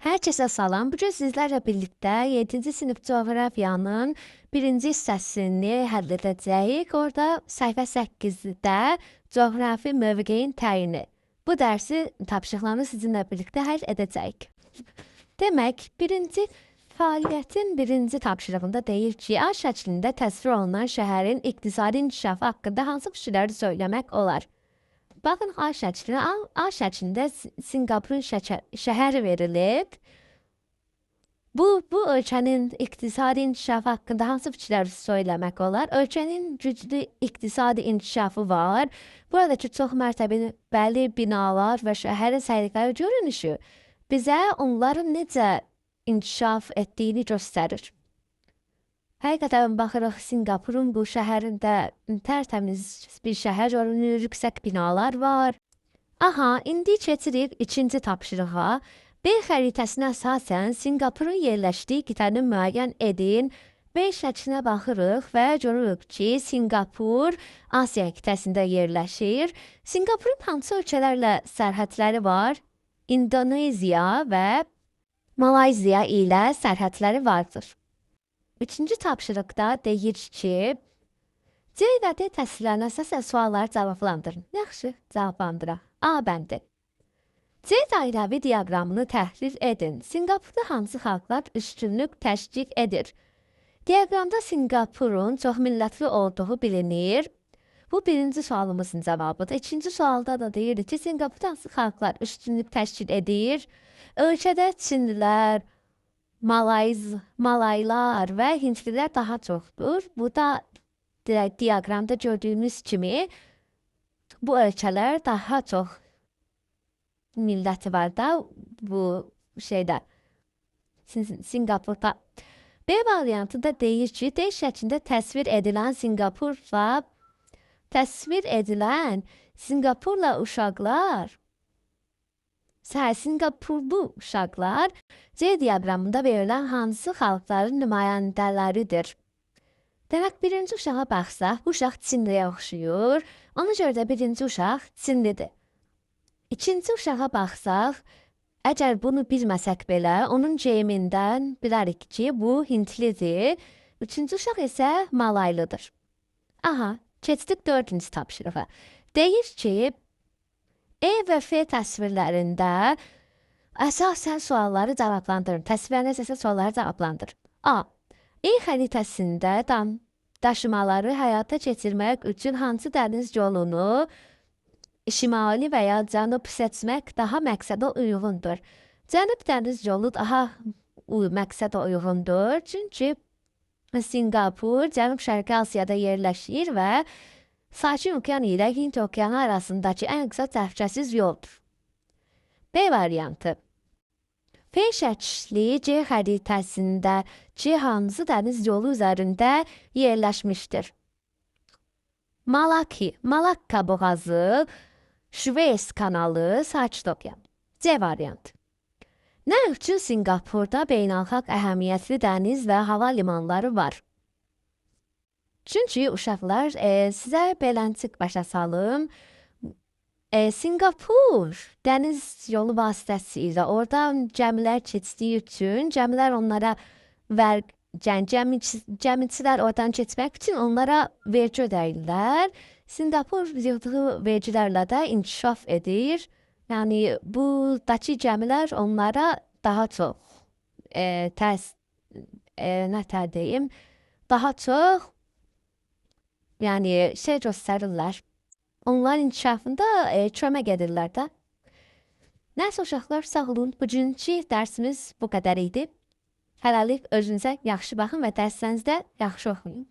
Herkese salam. Bugün sizlerle birlikte 7. sınıf coğrafyanın birinci hissəsini həll edəcəyik. Orada səhifə 8-də coğrafi mövqeyin təyini. Bu dərsi tapşırıqlarını sizinlə birlikte həll edəcəyik. Demək, fəaliyyətin birinci tapşırığında deyir ki, A şəklində təsvir olunan şəhərin iqtisadi inkişafı haqqında hansı fikirləri söyləmək olar? Baxın A şəklinə. A şəklində Sinqapurun şəhəri verilib. Bu ölkənin iqtisadi inkişafı haqqında hansı fikirləri söyləmək olar? Ölkənin güclü iqtisadi inkişafı var. Buradakı çox mərtəbəli binalar və şəhərin səliqəli görünüşü bizə onların necə inkişaf etdiyini göstərir. Həqiqətən baxırıq Sinqapurun bu şəhərində tərtəmiz bir şəhər görünür, yüksək binalar var. Aha, indi keçirik ikinci tapşırığa. B xəritəsinə əsasən Sinqapurun yerləşdiyi qitəni müəyyən edin. B şəklinə baxırıq və görürük ki, Sinqapur Asiya qitəsində yerləşir. Sinqapurun hansı ölkələrlə sərhədləri var? İndoneziya və Malayziya ilə sərhədləri vardır. Üçüncü tapşırıqda deyir ki, C və D təsvirlərinə əsasən sualları cavablandırın. Yaxşı, cavablandıraq. A bəndi. C dairəvi diaqramını təhlil edin. Sinqapurda hansı xalqlar üstünlük təşkil edir? Diaqramda Sinqapurun çoxmillətli olduğu bilinir. Bu birinci sualımızın cavabıdır. İkinci sualda da deyir ki, Sinqapurda hansı xalqlar üstünlük təşkil edir? Ölkədə Çinlilər, Malaylar və Hindlilər daha çoxdur. Bu da diaqramda gördüyümüz kimi bu ölkələr daha çox milləti var da bu şeydə Sinqapurda. B variantında deyir ki, D şəklində təsvir edilən Sinqapurla uşaqlar Sinqapurlu uşaqlar C diaqramında verilən hansı xalqların nümayəndələridir? Demək, birinci uşağa baxsaq, bu uşaq Çinliyə oxşuyur. Ona görə də birinci uşaq Çinlidir. İkinci uşağa baxsaq, əgər bunu bilməsək belə, onun geyimindən bilərik ki, bu Hindlidir. Üçüncü uşaq isə Malaylıdır. Aha, keçdik dördüncü tapşırığa. Deyir ki, E və F təsvirlərində əsasən sualları cavablandırın. Təsvirlərin əsasən sualları cavablandırın. A. E xəritəsində daşımaları həyata keçirmək üçün hansı dəniz yolunu şimali və ya cənub seçmək daha məqsədə uyğundur? Cənub dəniz yolu daha məqsədə uyğundur. Çünki Sinqapur Cənub-Şərqi Asiyada yerləşir və Sakin Okean ilə Hind Okeanı arasındakı ən qısa təhlükəsiz yoldur. B variantı. F şəkli C xəritəsində C hansı dəniz yolu üzərində yerləşmişdir? Malakka boğazı, Şveys kanalı, Sakit Okean. C variantı. Nə üçün Sinqapurda beynəlxalq əhəmiyyətli dəniz və hava limanları var? Çünki uşaqlar, sizə beləncik başa salım. Sinqapur dəniz yolu vasitəsilə oradan gəmilər keçdiyi üçün, gəmilər onlara gəmiçilər oradan keçmək üçün onlara vergi ödəyirlər. Sinqapur yığdığı vergilərlə də inkişaf edir. Yəni, buradakı gəmilər onlara daha çox, daha çox şey göstərirlər. Onların inkişafında kömək edirlər də. Nəsə uşaqlar, sağ olun. Bugünkü dərsimiz bu qədər idi. Hələlik özünüzə yaxşı baxın və dərslərinizdə yaxşı oxuyun.